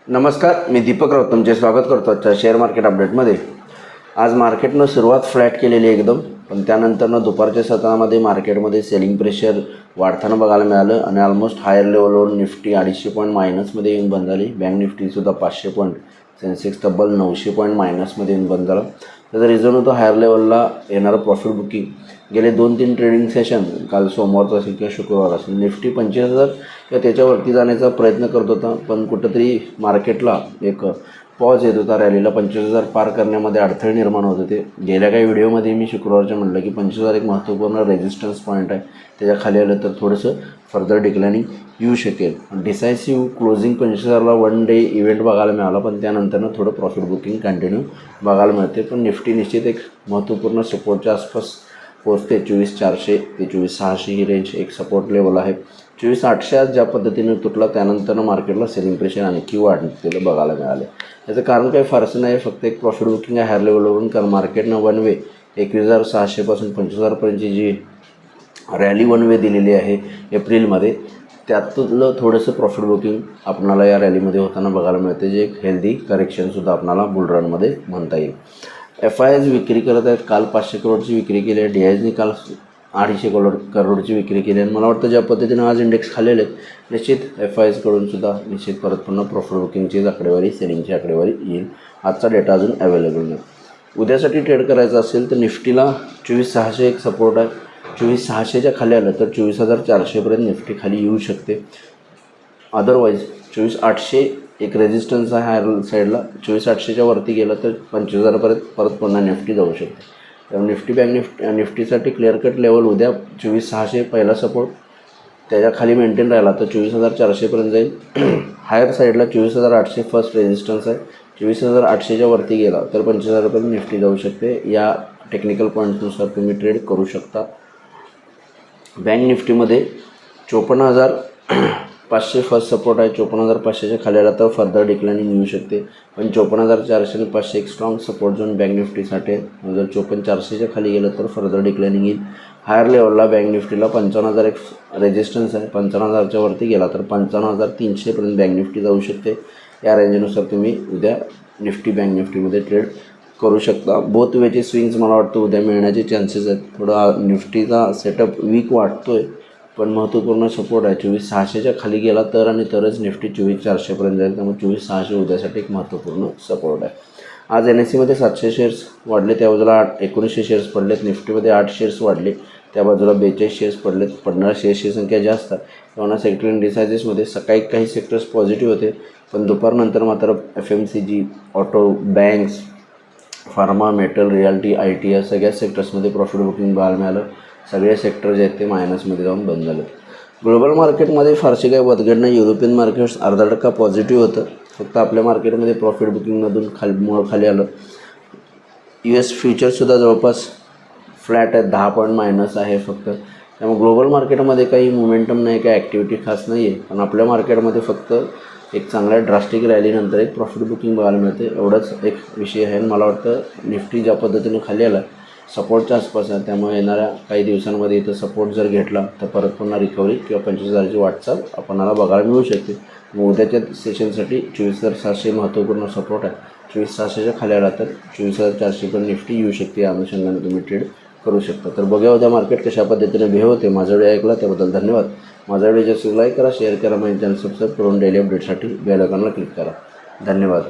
नमस्कार, मी दीपक राऊत तुमचे स्वागत करतो आजच्या शेअर मार्केट अपडेटमध्ये. आज मार्केटनं सुरुवात फ्लॅट केलेली एकदम, पण त्यानंतरनं दुपारच्या सत्रामध्ये मार्केटमध्ये सेलिंग प्रेशर वाढताना बघायला मिळालं आणि ऑलमोस्ट हायर लेवलवर निफ्टी 250 पॉईंट मायनसमध्ये येऊन बंद झाली. बँक निफ्टीसुद्धा 500 पॉईंट, सेन्सेक्स तब्बल 900 पॉईंट मायनसमध्ये येऊन बंद झाला. त्याचा रिझन होतं हायर लेवलला येणारं प्रॉफिट बुकिंग. गेले 2-3 ट्रेडिंग सेशन, काल सोमवारचं असेल किंवा शुक्रवार असेल, निफ्टी 25,000 किंवा त्याच्यावरती जाण्याचा प्रयत्न करत होता, पण कुठंतरी मार्केटला एक पॉज येत होता. रॅलीला 25,000 पार करण्यामध्ये अडथळे निर्माण होत होते. गेल्या काही व्हिडिओमध्ये मी शुक्रवारच्या म्हटलं की 25,000 एक महत्त्वपूर्ण रेजिस्टन्स पॉईंट आहे, त्याच्या खाली आलं तर थोडंसं फर्दर डिक्लाइनिंग येऊ शकेल. डिसायसिव्ह क्लोजिंग 25,000ला वन डे इव्हेंट बघायला मिळाला, पण त्यानंतरनं थोडं प्रॉफिट बुकिंग कंटिन्यू बघायला मिळते. पण निफ्टी निश्चित एक महत्त्वपूर्ण सपोर्टच्या आसपास पोहोचते. 24,400 ते 24,600 ही रेंज एक सपोर्ट लेवल आहे. 24,800 आज ज्या पद्धतीने तुटला त्यानंतर मार्केटला सेलिंग प्रेशर आणखी वाढलेलं बघायला मिळाले. याचं कारण काही फारसं नाही, फक्त एक प्रॉफिट बुकिंग आहे हायर लेवलवरून. कारण मार्केटनं वन वे 21,600 पासून 25,000पर्यंतची जी रॅली वन वे दिलेली आहे एप्रिलमध्ये, त्यातलं थोडंसं प्रॉफिट बुकिंग आपणाला या रॅलीमध्ये होताना बघायला मिळते, जे एक हेल्दी करेक्शनसुद्धा आपणाला बुलरनमध्ये म्हणता येईल. FIs विक्री करत आहेत. काल 500 करोडची विक्री केली आहे. DIsनी काल 250 करोडची विक्री केली आहे. मला वाटतं ज्या पद्धतीनं आज इंडेक्स खाल्लेले आहेत, निश्चित FIsकडून सुद्धा निश्चित परत पुन्हा प्रॉफिट बुकिंगची आकडेवारी, सेलिंगची आकडेवारी येईल. आजचा डेटा अजून अवेलेबल नाही. उद्यासाठी ट्रेड करायचं असेल तर निफ्टीला 24,600 एक सपोर्ट आहे. 24,600च्या खाली आलं तर 24,400पर्यंत निफ्टी खाली येऊ शकते. अदरवाईज 24,800 एक रेजिस्टन्स आहे हायर साईडला. 24,800च्या वरती गेलं तर 25,000पर्यंत परत पुन्हा निफ्टी जाऊ शकते. त्यामुळे निफ्टी बँक निफ्टीसाठी क्लिअर कट लेवल उद्या 24,600 पहिला सपोर्ट, त्याच्या खाली मेंटेन राहिला तर 24,400पर्यंत जाईल. हायर साईडला 24,800 फर्स्ट रेजिस्टन्स आहे. 24,800च्या वरती गेला तर 25,000पर्यंत निफ्टी जाऊ शकते. या टेक्निकल पॉईंटनुसार तुम्ही ट्रेड करू शकता. बँक निफ्टीमध्ये 54,500 फर्स्ट सपोर्ट आहे. 54,500च्या खाली आला तर फर्दर डिक्लाइनिंग येऊ शकते. पण 54,400 आणि 500 एक स्ट्रॉंग सपोर्ट झोन बँक निफ्टीसाठी आहे. जर 54,400च्या खाली गेलं तर फर्दर डिक्लाइनिंग येईल. हायर लेवलला बँक निफ्टीला 55,000 एक रेजिस्टन्स आहे. 55,000च्या वरती गेला तर 55,300पर्यंत बँक निफ्टी जाऊ शकते. या रेंजनुसार तुम्ही उद्या निफ्टी बँक निफ्टीमध्ये ट्रेड करू शकता. बोथ वेचे स्विंग्स मला वाटतं उद्या मिळण्याचे चान्सेस आहेत. थोडा निफ्टीचा सेटअप वीक वाटतो आहे, पण महत्त्वपूर्ण सपोर्ट आहे. 24,600च्या खाली गेला तर आणि तरच निफ्टी 24,400पर्यंत जाईल. त्यामुळे 24,600 उद्यासाठी एक महत्त्वपूर्ण सपोर्ट आहे. आज NSEमध्ये 700 शेअर्स वाढले, त्या बाजूला 1900 शेअर्स पडलेत. निफ्टीमध्ये 8 शेअर्स वाढले, त्या बाजूला 42 शेअर्स पडलेत. पडणाऱ्या शेअर्सची संख्या जास्त आहे. तेव्हा सेक्टर इंडिसायजेसमध्ये सकाळी काही सेक्टर्स पॉझिटिव्ह होते, पण दुपारनंतर मात्र FMCG, auto, banks, pharma, metal, realty, IT या सगळ्याच सेक्टर्समध्ये प्रॉफिट बुकिंग बघायला मिळालं. सगळे सेक्टर जे आहेत ते मायनसमध्ये जाऊन बंद झाले. ग्लोबल मार्केटमध्ये फारशी काही बदगड नाही. युरोपियन मार्केट्स अर्धा टक्का पॉझिटिव्ह होतं. फक्त आपल्या मार्केटमध्ये प्रॉफिट बुकिंगमधून खाली आलं. US फ्युचर्ससुद्धा जवळपास फ्लॅट आहे, 10 पॉईंट मायनस आहे फक्त. त्यामुळे ग्लोबल मार्केटमध्ये काही मोमेंटम नाही, काही ॲक्टिव्हिटी खास नाही आहे. पण आपल्या मार्केटमध्ये फक्त एक चांगल्या ड्रास्टिक रॅलीनंतर एक प्रॉफिट बुकिंग बघायला मिळते, एवढाच एक विषय आहे. मला वाटतं निफ्टी ज्या पद्धतीने खाली आला सपोर्टच्या आसपास आहे, त्यामुळे येणाऱ्या काही दिवसांमध्ये इथं सपोर्ट जर घेतला तर परत पुन्हा रिकव्हरी किंवा 25,000ची वाटचाल आपणाला बघायला मिळू शकते. मग उद्याच्या सेशनसाठी 24,700 महत्त्वपूर्ण सपोर्ट आहे. 24,600च्या खाली आला तर 24,400पर्यंत निफ्टी येऊ शकते. या अनुषंगाने तुम्ही ट्रेड करू शकता. तर बघूया उद्या मार्केट कशा पद्धतीने बिहेव होते. माझा व्हिडिओ ऐकला त्याबद्दल धन्यवाद. माझा व्हिडिओ जास्त लाईक करा, शेअर करा, माझ्या चॅनल सबस्क्राईब करून डेली अपडेटसाठी बेल आयकॉनला क्लिक करा. धन्यवाद.